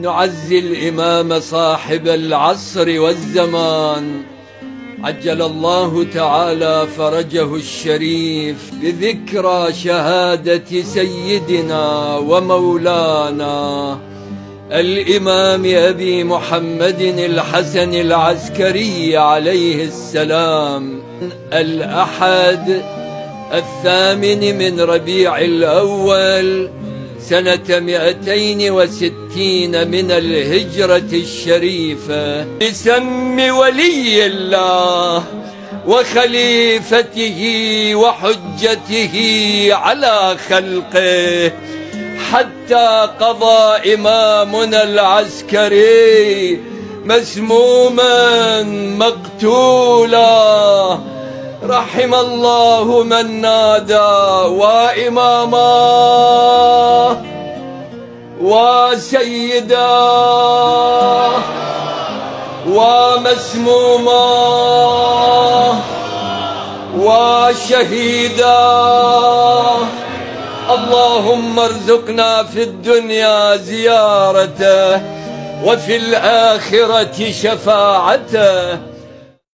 نعزي الإمام صاحب العصر والزمان عجل الله تعالى فرجه الشريف بذكرى شهادة سيدنا ومولانا الإمام أبي محمد الحسن العسكري عليه السلام الأحد 8 من ربيع الأول سنة 260 من الهجرة الشريفة بسم ولي الله وخليفته وحجته على خلقه حتى قضى إمامنا العسكري مسموما مقتولا. رحم الله من نادى وإماما وسيدا ومسموما وشهيدا. اللهم ارزقنا في الدنيا زيارته وفي الآخرة شفاعته.